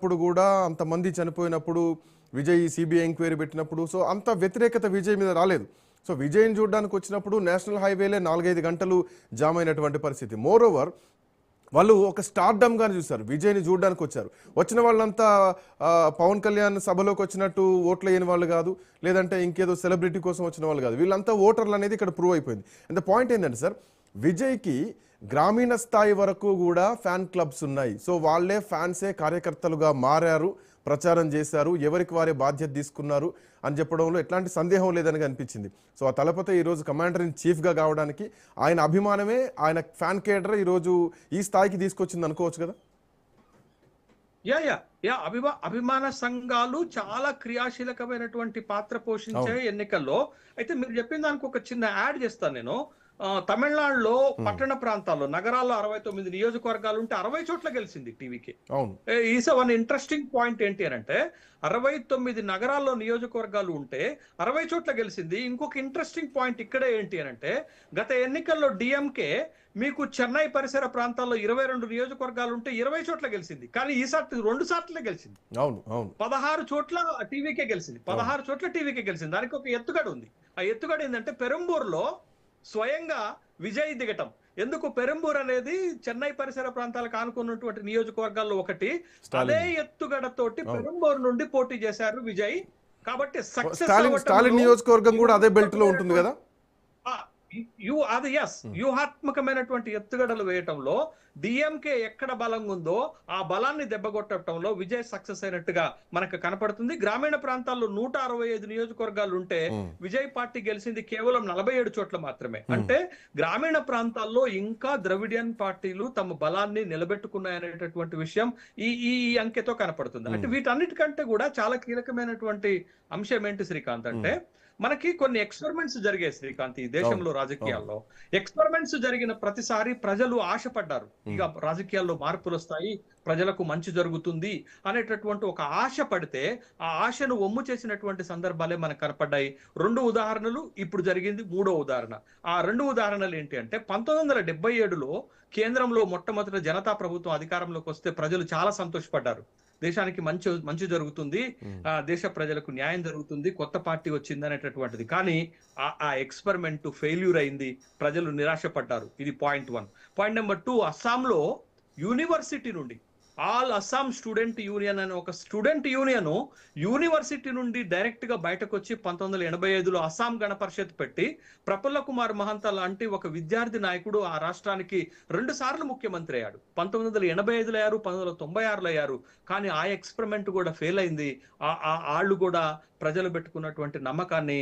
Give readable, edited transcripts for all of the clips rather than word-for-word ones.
ఇప్పుడు కూడా అంతమంది చనిపోయినప్పుడు విజయ్ సిబిఐ ఎంక్వైరీ పెట్టినప్పుడు సో అంత వ్యతిరేకత విజయ్ మీద రాలేదు. సో విజయ్ని చూడడానికి వచ్చినప్పుడు నేషనల్ హైవేలే 4-5 గంటలు జామ్ అయినటువంటి పరిస్థితి. మోర్ ఓవర్ వాళ్ళు ఒక స్టార్డమ్గానే చూశారు, విజయ్ని చూడడానికి వచ్చారు. వచ్చిన వాళ్ళంతా పవన్ కళ్యాణ్ సభలోకి వచ్చినట్టు ఓట్లు వేయని వాళ్ళు కాదు, లేదంటే ఇంకేదో సెలబ్రిటీ కోసం వచ్చిన వాళ్ళు కాదు. వీళ్ళంతా ఓటర్లు అనేది ఇక్కడ ప్రూవ్ అయిపోయింది. అండ్ ద పాయింట్ ఏంటంటే సార్, విజయ్కి గ్రామీణ స్థాయి వరకు కూడా ఫ్యాన్ క్లబ్స్ ఉన్నాయి. సో వాళ్ళే ఫ్యాన్సే కార్యకర్తలుగా మారారు, ప్రచారం చేశారు, ఎవరికి వారే బాధ్యత తీసుకున్నారు అని చెప్పడంలో ఎట్లాంటి సందేహం లేదని అనిపించింది. సో ఆ తలపతి ఈరోజు కమాండర్ ఇన్ చీఫ్గా కావడానికి ఆయన అభిమానమే, ఆయన ఫ్యాన్ కేడర్ ఈరోజు ఈ స్థాయికి తీసుకొచ్చింది అనుకోవచ్చు కదా. అభిమాన సంఘాలు చాలా క్రియాశీలకమైనటువంటి పాత్ర పోషించే ఎన్నికల్లో. అయితే మీరు చెప్పిన దానికి ఒక చిన్న యాడ్ చేస్తాను నేను. తమిళనాడులో పట్టణ ప్రాంతాల్లో, నగరాల్లో 69 నియోజకవర్గాలు ఉంటే 60 చోట్ల గెలిచింది టీవీకి. ఈస్ వన్ ఇంట్రెస్టింగ్ పాయింట్ ఏంటి అని అంటే, 69 నగరాల్లో నియోజకవర్గాలు ఉంటే 60 చోట్ల గెలిచింది. ఇంకొక ఇంట్రెస్టింగ్ పాయింట్ ఇక్కడే ఏంటి అని అంటే, గత ఎన్నికల్లో డిఎంకే మీకు చెన్నై పరిసర ప్రాంతాల్లో 22 నియోజకవర్గాలు ఉంటే 20 చోట్ల గెలిచింది. కానీ ఈసారి 2 సార్లే గెలిచింది. 16 చోట్ల టీవీకే గెలిచింది. 16 చోట్ల టీవీకే గెలిచింది. దానికి ఒక ఎత్తుగడ ఉంది. ఆ ఎత్తుగడ ఏంటంటే, పెరంబూర్లో స్వయంగా విజయ్ దిగటం. ఎందుకు? పెరంబూర్ అనేది చెన్నై పరిసర ప్రాంతాలకు ఆనుకున్నటువంటి నియోజకవర్గాల్లో ఒకటి. అదే ఎత్తుగడతోటి పెరంబూర్ నుండి పోటీ చేశారు విజయ్. కాబట్టి సక్సెస్ నియోజకవర్గం కూడా అదే బెల్ట్ లో ఉంటుంది కదా. వ్యూహాత్మకమైనటువంటి ఎత్తుగడలు వేయటంలో డిఎంకే ఎక్కడ బలంగా ఉందో ఆ బలాన్ని దెబ్బగొట్టడంలో విజయ్ సక్సెస్ అయినట్టుగా మనకు కనపడుతుంది. గ్రామీణ ప్రాంతాల్లో 165 నియోజకవర్గాలు ఉంటే విజయ్ పార్టీ గెలిచింది కేవలం 47 చోట్ల మాత్రమే. అంటే గ్రామీణ ప్రాంతాల్లో ఇంకా ద్రవిడియన్ పార్టీలు తమ బలాన్ని నిలబెట్టుకున్నాయనేటటువంటి విషయం ఈ అంకెతో కనపడుతుంది. అంటే వీటన్నిటికంటే కూడా చాలా కీలకమైనటువంటి అంశం ఏంటి శ్రీకాంత్ అంటే, మనకి కొన్ని ఎక్స్పెరిమెంట్స్ జరిగాయి శ్రీకాంత్ ఈ దేశంలో రాజకీయాల్లో. ఎక్స్పెరిమెంట్స్ జరిగిన ప్రతిసారి ప్రజలు ఆశపడ్డారు, ఇక రాజకీయాల్లో మార్పులు వస్తాయి, ప్రజలకు మంచి జరుగుతుంది అనేటటువంటి ఒక ఆశ పడితే ఆ ఆశను ఒమ్ము చేసినటువంటి సందర్భాలే మనకు కనపడ్డాయి. 2 ఉదాహరణలు, ఇప్పుడు జరిగింది 3వ ఉదాహరణ. ఆ 2 ఉదాహరణలు ఏంటి అంటే, 1977లో కేంద్రంలో మొట్టమొదటి జనతా ప్రభుత్వం అధికారంలోకి వస్తే ప్రజలు చాలా సంతోషపడ్డారు. దేశానికి మంచి జరుగుతుంది, దేశ ప్రజలకు న్యాయం జరుగుతుంది, కొత్త పార్టీ వచ్చింది అనేటటువంటిది. కానీ ఆ ఎక్స్పెరిమెంట్ ఫెయిల్యూర్ అయింది, ప్రజలు నిరాశపడ్డారు. ఇది పాయింట్ 1. పాయింట్ నెంబర్ 2, అస్సాంలో యూనివర్సిటీ నుండి ఆల్ అస్సాం స్టూడెంట్ యూనియన్ అనే ఒక స్టూడెంట్ యూనియన్ యూనివర్సిటీ నుండి డైరెక్ట్ గా బయటకు వచ్చి 1985లో అస్సాం గణ పరిషత్ పెట్టి ప్రఫుల్ల కుమార్ మహంత లాంటి ఒక విద్యార్థి నాయకుడు ఆ రాష్ట్రానికి 2 సార్లు ముఖ్యమంత్రి అయ్యాడు. 1985లో అయ్యారు, 1996లో అయ్యారు. కానీ ఆ ఎక్స్పెరిమెంట్ కూడా ఫెయిల్ అయింది. వాళ్ళు కూడా ప్రజలు పెట్టుకున్నటువంటి నమ్మకాన్ని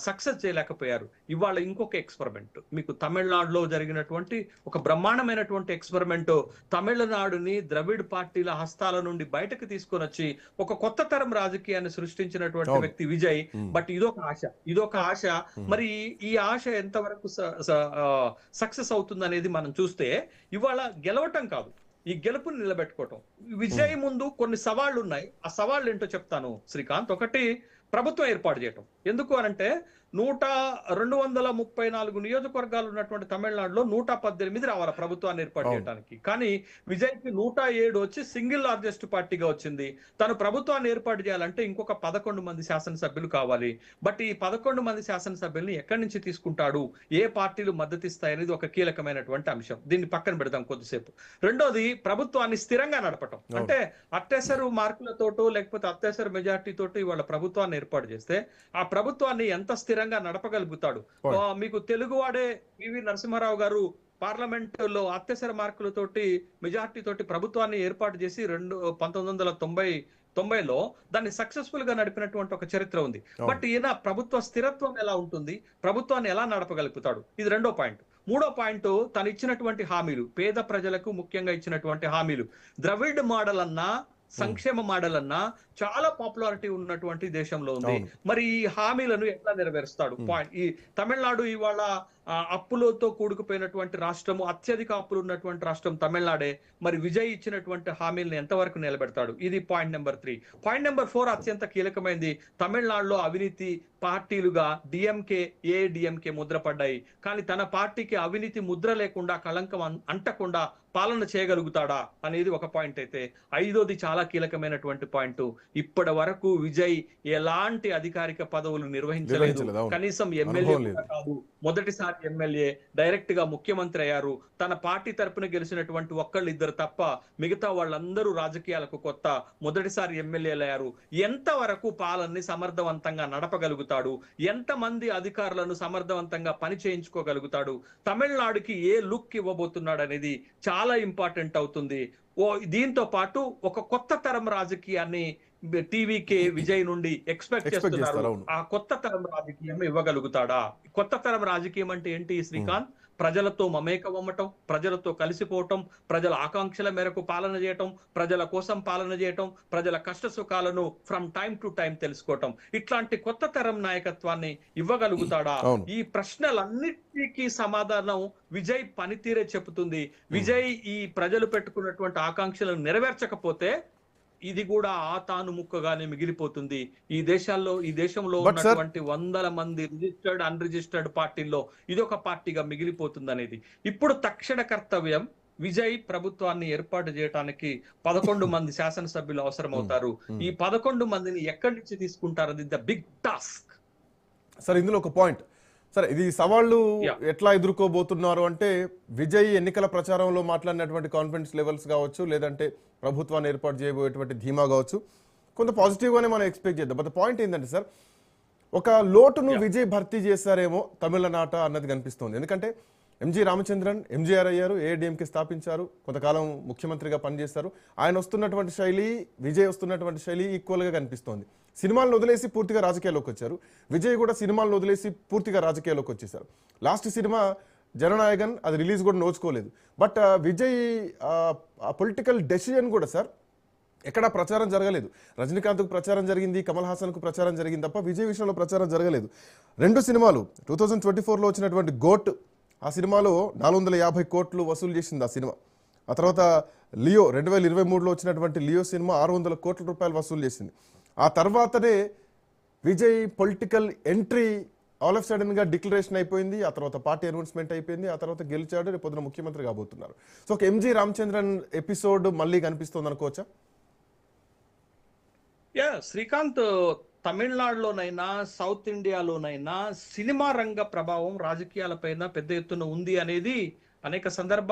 సక్సెస్ చేయలేకపోయారు. ఇవాళ ఇంకొక ఎక్స్పెరిమెంట్ మీకు తమిళనాడులో జరిగినటువంటి ఒక బ్రహ్మాండమైనటువంటి ఎక్స్పెరిమెంట్. తమిళనాడుని ద్రవిడ్ పార్టీల హస్తాల నుండి బయటకు తీసుకొని వచ్చి ఒక కొత్త తరం రాజకీయాన్ని సృష్టించినటువంటి వ్యక్తి విజయ్. బట్ ఇదొక ఆశ. మరి ఈ ఆశ ఎంతవరకు సక్సెస్ అవుతుంది అనేది మనం చూస్తే, ఇవాళ గెలవటం కాదు, ఈ గెలుపుని నిలబెట్టుకోవటం. విజయ్ ముందు కొన్ని సవాళ్లు ఉన్నాయి. ఆ సవాళ్ళు ఏంటో చెప్తాను శ్రీకాంత్. ఒకటి, ప్రభుత్వం ఏర్పాటు చేయటం. ఎందుకు అనంటే 234 నియోజకవర్గాలు ఉన్నటువంటి తమిళనాడులో 118 రావాలి ప్రభుత్వాన్ని ఏర్పాటు చేయడానికి. కానీ విజయ్కి 107 వచ్చి సింగిల్ లార్జెస్ట్ పార్టీగా వచ్చింది. తను ప్రభుత్వాన్ని ఏర్పాటు చేయాలంటే ఇంకొక 11 మంది శాసనసభ్యులు కావాలి. బట్ ఈ 11 మంది శాసనసభ్యుల్ని ఎక్కడి నుంచి తీసుకుంటాడు, ఏ పార్టీలు మద్దతు ఇస్తాయి అనేది ఒక కీలకమైనటువంటి అంశం. దీన్ని పక్కన పెడదాం కొద్దిసేపు. రెండోది, ప్రభుత్వాన్ని స్థిరంగా నడపటం. అంటే అత్యవసర మార్కులతోటో లేకపోతే అత్యవసర మెజార్టీ తోటి వాళ్ళ ప్రభుత్వాన్ని ఏర్పాటు చేస్తే ఆ ప్రభుత్వాన్ని ఎంత స్థిరంగా నడపగలుగుతాడు. మీకు తెలుగువాడే పివి నరసింహారావు గారు పార్లమెంటులో అత్యవసర మార్కులతోటి మెజార్టీ తోటి ప్రభుత్వాన్ని ఏర్పాటు చేసి 1990లో దాన్ని సక్సెస్ఫుల్ గా నడిపినటువంటి ఒక చరిత్ర ఉంది. బట్ ఈయన ప్రభుత్వ స్థిరత్వం ఎలా ఉంటుంది, ప్రభుత్వాన్ని ఎలా నడపగలుగుతాడు, ఇది 2వ పాయింట్. 3వ పాయింట్, తను ఇచ్చినటువంటి హామీలు, పేద ప్రజలకు ముఖ్యంగా ఇచ్చినటువంటి హామీలు. ద్రవిడ్ మోడల్ అన్నా సంక్షేమ మోడల్ అన్నా చాలా పాపులారిటీ ఉన్నటువంటి దేశంలో ఉంది. మరి ఈ హామీలను ఎట్లా నెరవేరుస్తాడు? పాయింట్. ఈ తమిళనాడు ఇవాళ అప్పులతో కూడుకుపోయినటువంటి రాష్ట్రము, అత్యధిక అప్పులు ఉన్నటువంటి రాష్ట్రం తమిళనాడే. మరి విజయ్ ఇచ్చినటువంటి హామీలను ఎంతవరకు నిలబెడతాడు? ఇది పాయింట్ నెంబర్ 3. పాయింట్ నెంబర్ 4 అత్యంత కీలకమైనది. తమిళనాడులో అవినీతి పార్టీలుగా డిఎంకే, ఏఐడిఎంకే ముద్రపడ్డాయి. కానీ తన పార్టీకి అవినీతి ముద్ర లేకుండా, కళంకం అంటకుండా పాలన చేయగలుగుతాడా అనేది ఒక పాయింట్ అయితే, ఐదోది చాలా కీలకమైనటువంటి పాయింట్, ఇప్పటి వరకు విజయ్ ఎలాంటి అధికారిక పదవులు నిర్వహించలేదు. అవును. కనీసం ఎమ్మెల్యే అనుభవం లేదు. కాదు, మొదటిసారి ఎమ్మెల్యే, డైరెక్ట్ గా ముఖ్యమంత్రి అయ్యారు. తన పార్టీ తరపున గెలిచినటువంటి ఒక్కళ్ళిద్దరు తప్ప మిగతా వాళ్ళందరూ రాజకీయాలకు కొత్త, మొదటిసారి ఎమ్మెల్యేలు అయ్యారు. ఎంతవరకు పాలనని సమర్థవంతంగా నడపగలుగుతాడు, ఎంతమంది అధికారులను సమర్థవంతంగా పని చేయించుకోగలుగుతాడు, తమిళనాడుకి ఏ లుక్ ఇవ్వబోతున్నాడు అనేది చాలా ఇంపార్టెంట్ అవుతుంది. దీంతో పాటు ఒక కొత్త తరం రాజకీయాన్ని టీవీకే విజయ్ నుండి ఎక్స్పెక్ట్ చేస్తున్నారు. ఆ కొత్త తరం రాజకీయం ఇవ్వగలుగుతాడా? కొత్త తరం రాజకీయం అంటే ఏంటి శ్రీకాంత్? ప్రజలతో మమేకమవ్వటం, ప్రజలతో కలిసిపోవటం, ప్రజల ఆకాంక్షల మేరకు పాలన చేయటం, ప్రజల కోసం పాలన చేయటం, ప్రజల కష్ట సుఖాలను ఫ్రమ్ టైం టు టైం తెలుసుకోవటం, ఇట్లాంటి కొత్త తరం నాయకత్వాన్ని ఇవ్వగలుగుతాడా? ఈ ప్రశ్నలన్నిటికీ సమాధానం విజయ్ పనితీరే చెబుతుంది. విజయ్ ఈ ప్రజలు పెట్టుకున్నటువంటి ఆకాంక్షలను నెరవేర్చకపోతే ఇది కూడా తాను ముక్కగానే మిగిలిపోతుంది. ఈ దేశంలో ఉన్నటువంటి వందల మంది రిజిస్టర్డ్ అన్ రిజిస్టర్డ్ పార్టీల్లో ఇది ఒక పార్టీగా మిగిలిపోతుంది అనేది. ఇప్పుడు తక్షణ కర్తవ్యం, విజయ్ ప్రభుత్వాన్ని ఏర్పాటు చేయడానికి 11 మంది శాసనసభ్యులు అవసరం అవుతారు. ఈ 11 మందిని ఎక్కడి నుంచి తీసుకుంటారు? అది ద బిగ్ టాస్క్. సరే, ఇందులో ఒక పాయింట్, సరే ఇది సవాళ్ళు ఎట్లా ఎదుర్కోబోతున్నారు అంటే, విజయ్ ఎన్నికల ప్రచారంలో మాట్లాడినటువంటి కాన్ఫిడెన్స్ లెవెల్స్ కావచ్చు, లేదంటే ప్రభుత్వాన్ని ఏర్పాటు చేయబోయేటువంటి ధీమా కావచ్చు, కొంత పాజిటివ్గానే మనం ఎక్స్పెక్ట్ చేద్దాం. బట్ పాయింట్ ఏంటంటే సార్, ఒక లోటును విజయ్ భర్తీ చేస్తారేమో తమిళనాట అన్నది కనిపిస్తుంది. ఎందుకంటే ఎంజి రామచంద్రన్ ఎంజీఆర్ అయ్యారు, ఏఐడిఎంకే స్థాపించారు, కొంతకాలం ముఖ్యమంత్రిగా పనిచేస్తారు. ఆయన వస్తున్నటువంటి శైలి, విజయ్ వస్తున్నటువంటి శైలి ఈక్వల్గా కనిపిస్తోంది. సినిమాలను వదిలేసి పూర్తిగా రాజకీయాల్లోకి వచ్చారు. విజయ్ కూడా సినిమాలను వదిలేసి పూర్తిగా రాజకీయాల్లోకి వచ్చేసారు. లాస్ట్ సినిమా జననాయకన్, అది రిలీజ్ కూడా నోచుకోలేదు. బట్ విజయ్ పొలిటికల్ డెసిజన్ కూడా సార్ ఎక్కడా ప్రచారం జరగలేదు. రజనీకాంత్కు ప్రచారం జరిగింది, కమల్ హాసన్కు ప్రచారం జరిగింది తప్ప విజయ్ విషయంలో ప్రచారం జరగలేదు. 2 సినిమాలు 2024లో వచ్చినటువంటి గోట్, ఆ సినిమాలో 450 కోట్లు వసూలు చేసింది ఆ సినిమా. ఆ తర్వాత లియో 2023లో వచ్చినటువంటి లియో సినిమా 600 కోట్ల రూపాయలు వసూలు చేసింది. ఆ తర్వాతనే Vijay political entry all of sudden గా డిక్లరేషన్ అయిపోయింది. ఆ తర్వాత పార్టీ అనౌన్స్మెంట్ అయిపోయింది. ఆ తర్వాత గెలిచాడు, రేపు పొద్దున ముఖ్యమంత్రి కాబోతున్నారు. సో ఒక ఎంజి రామచంద్రన్ ఎపిసోడ్ మళ్ళీ కనిపిస్తుంది అనుకోవచ్చా? శ్రీకాంత్, తమిళనాడులోనైనా సౌత్ ఇండియాలోనైనా సినిమా రంగ ప్రభావం రాజకీయాలపైన పెద్ద ఎత్తున ఉంది అనేది అనేక సందర్భాల్లో